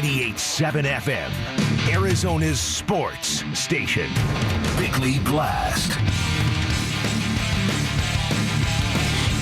98.7 FM, Arizona's sports station. Bickley Blast.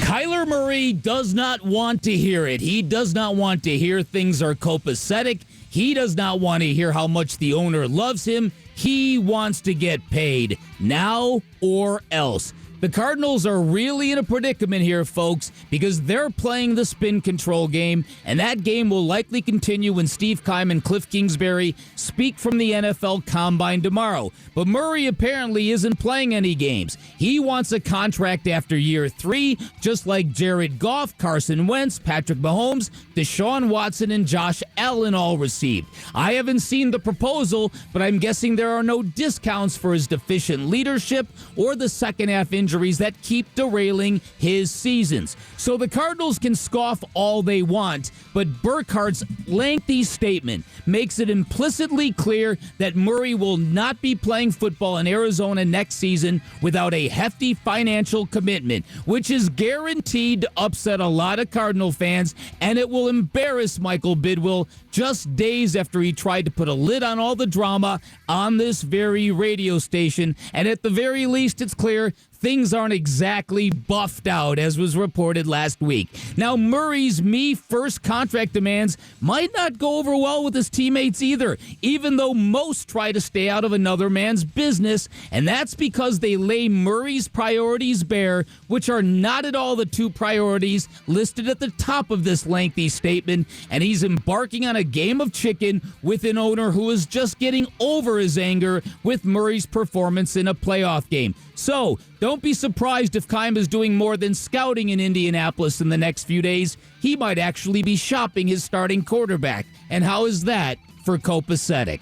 Kyler Murray does not want to hear it. He does not want to hear things are copacetic. He does not want to hear how much the owner loves him. He wants to get paid now or else. The Cardinals are really in a predicament here, folks, because they're playing the spin control game, and that game will likely continue when Steve Keim and Cliff Kingsbury speak from the NFL Combine tomorrow. But Murray apparently isn't playing any games. He wants a contract after year 3, just like Jared Goff, Carson Wentz, Patrick Mahomes, Deshaun Watson, and Josh Allen all received. I haven't seen the proposal, but I'm guessing there are no discounts for his deficient leadership or the second-half injuries that keep derailing his seasons. So the Cardinals can scoff all they want, but Burkhardt's lengthy statement makes it implicitly clear that Murray will not be playing football in Arizona next season without a hefty financial commitment, which is guaranteed to upset a lot of Cardinal fans, and it will embarrass Michael Bidwill just days after he tried to put a lid on all the drama on this very radio station. And at the very least, it's clear things aren't exactly buffed out, as was reported last week. Now, Murray's me-first contract demands might not go over well with his teammates either, even though most try to stay out of another man's business, and that's because they lay Murray's priorities bare, which are not at all the two priorities listed at the top of this lengthy statement, and he's embarking on a game of chicken with an owner who is just getting over his anger with Murray's performance in a playoff game. So, don't be surprised if Keim is doing more than scouting in Indianapolis in the next few days. He might actually be shopping his starting quarterback. And how is that for copacetic?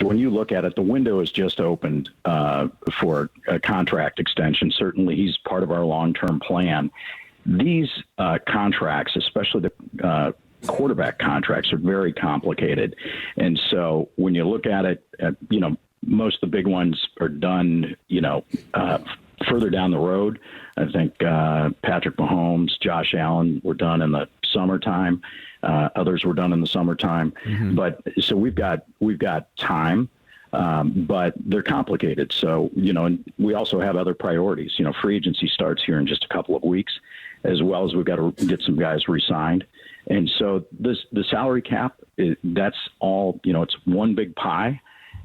When you look at it, the window is just opened for a contract extension. Certainly, he's part of our long-term plan. These contracts, especially the quarterback contracts, are very complicated. And so when you look at it, most of the big ones are done, further down the road. I think Patrick Mahomes, Josh Allen were done in the summertime. Others were done in the summertime. Mm-hmm. But so we've got time, but they're complicated. So, and we also have other priorities. Free agency starts here in just a couple of weeks, as well as we've got to get some guys re-signed. And so the salary cap, that's all, it's one big pie.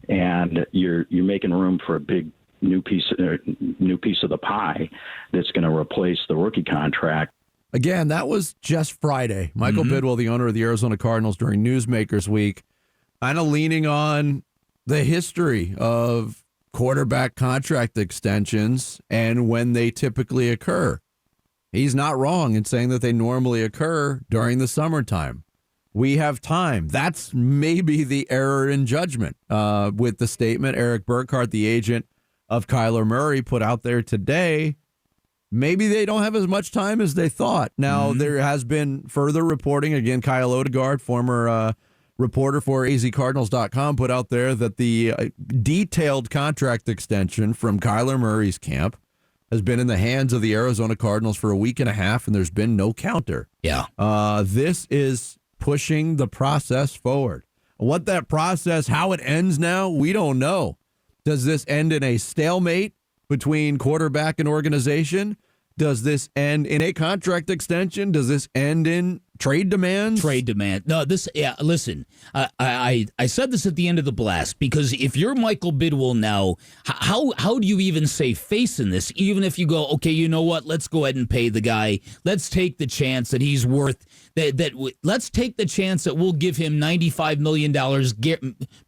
And you're making room for a big new piece of the pie that's going to replace the rookie contract. Again, that was just Friday. Michael Bidwill, the owner of the Arizona Cardinals, during Newsmakers Week, kind of leaning on the history of quarterback contract extensions and when they typically occur. He's not wrong in saying that they normally occur during the summertime. We have time. That's maybe the error in judgment with the statement Erik Burkhardt, the agent of Kyler Murray, put out there today. Maybe they don't have as much time as they thought. Now, there has been further reporting. Again, Kyle Odegaard, former reporter for azcardinals.com, put out there that the detailed contract extension from Kyler Murray's camp has been in the hands of the Arizona Cardinals for a week and a half, and there's been no counter. Yeah. This is pushing the process forward. What that process, how it ends now, we don't know. Does this end in a stalemate between quarterback and organization? Does this end in a contract extension? Does this end in trade demands? Trade demand. No, listen, I said this at the end of the blast, because if you're Michael Bidwill now, how do you even save face in this? Even if you go, okay, you know what? Let's go ahead and pay the guy. Let's take the chance that he's worth let's take the chance that we'll give him $95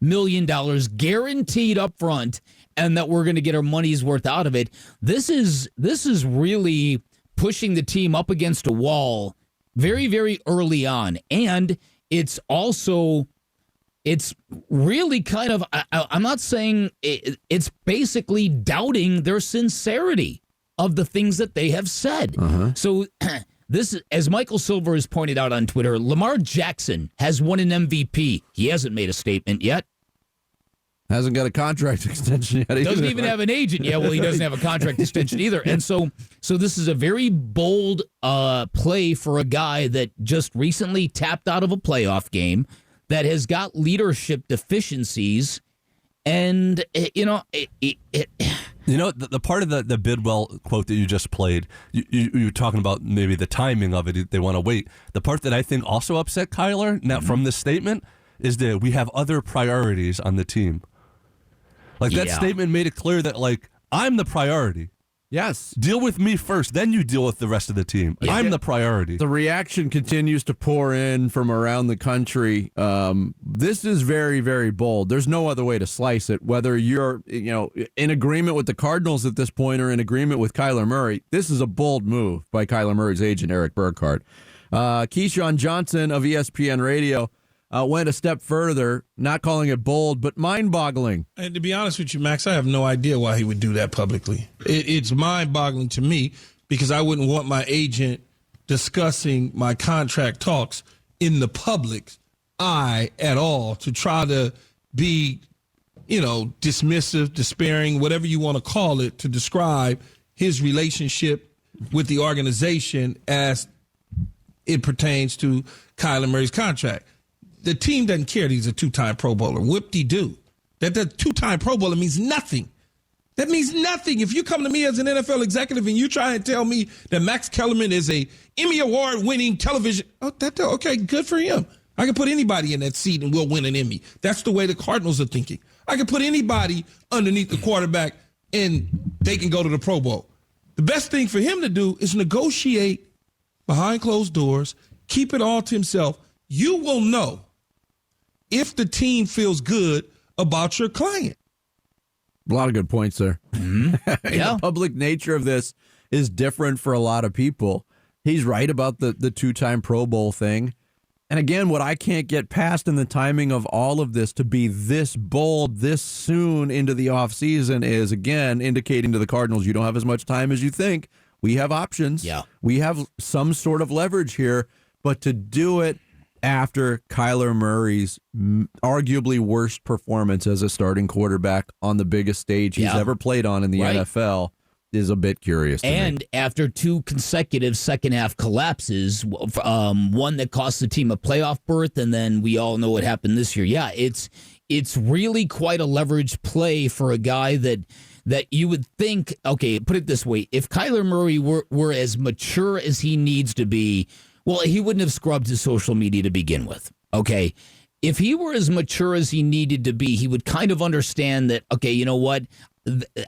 million guaranteed up front, and that we're going to get our money's worth out of it. This is really pushing the team up against a wall very, very early on. And it's really kind of, I'm not saying it's basically doubting their sincerity of the things that they have said. So this, as Michael Silver has pointed out on Twitter, Lamar Jackson has won an MVP. He hasn't made a statement yet. Hasn't got a contract extension yet either. Doesn't even have an agent yet. Well, he doesn't have a contract extension either. And so this is a very bold play for a guy that just recently tapped out of a playoff game, that has got leadership deficiencies. And, the part of the Bidwell quote that you just played, you were talking about maybe the timing of it. They want to wait. The part that I think also upset Kyler from this statement is that we have other priorities on the team. Like that statement made it clear that I'm the priority. Yes. Deal with me first, then you deal with the rest of the team. Yeah. I'm the priority. The reaction continues to pour in from around the country. This is very, very bold. There's no other way to slice it. Whether you're, in agreement with the Cardinals at this point or in agreement with Kyler Murray, this is a bold move by Kyler Murray's agent, Erik Burkhardt. Keyshawn Johnson of ESPN Radio went a step further, not calling it bold, but mind-boggling. And to be honest with you, Max, I have no idea why he would do that publicly. It's mind-boggling to me because I wouldn't want my agent discussing my contract talks in the public's eye at all to try to be, dismissive, despairing, whatever you want to call it, to describe his relationship with the organization as it pertains to Kyler Murray's contract. The team doesn't care that he's a two-time Pro Bowler. Whoop-de-doo. That two-time Pro Bowler means nothing. That means nothing. If you come to me as an NFL executive and you try and tell me that Max Kellerman is a Emmy Award-winning television, okay, good for him. I can put anybody in that seat and we'll win an Emmy. That's the way the Cardinals are thinking. I can put anybody underneath the quarterback and they can go to the Pro Bowl. The best thing for him to do is negotiate behind closed doors, keep it all to himself. You will know if the team feels good about your client. A lot of good points there. Mm-hmm. The public nature of this is different for a lot of people. He's right about the two-time Pro Bowl thing. And again, what I can't get past in the timing of all of this to be this bold, this soon into the offseason is, again, indicating to the Cardinals, you don't have as much time as you think. We have options. Yeah. We have some sort of leverage here. But to do it after Kyler Murray's arguably worst performance as a starting quarterback on the biggest stage he's ever played on in the NFL is a bit curious to me. After two consecutive second-half collapses, one that cost the team a playoff berth, and then we all know what happened this year. Yeah, it's really quite a leverage play for a guy that you would think, okay, put it this way, if Kyler Murray were as mature as he needs to be, well, he wouldn't have scrubbed his social media to begin with, okay? If he were as mature as he needed to be, he would kind of understand that, okay, you know what?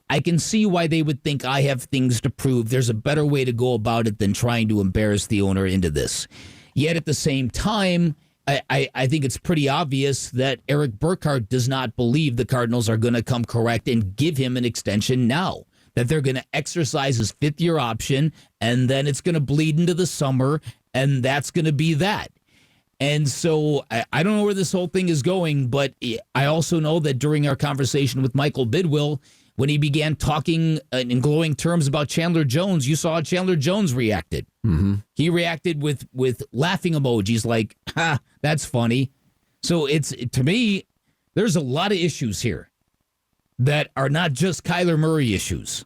I can see why they would think I have things to prove. There's a better way to go about it than trying to embarrass the owner into this. Yet at the same time, I think it's pretty obvious that Erik Burkhardt does not believe the Cardinals are going to come correct and give him an extension now. That they're going to exercise his fifth-year option, and then it's going to bleed into the summer, and that's going to be that. And so I don't know where this whole thing is going, but I also know that during our conversation with Michael Bidwill, when he began talking in glowing terms about Chandler Jones, you saw how Chandler Jones reacted. Mm-hmm. He reacted with laughing emojis like, ha, that's funny. So to me, there's a lot of issues here that are not just Kyler Murray issues.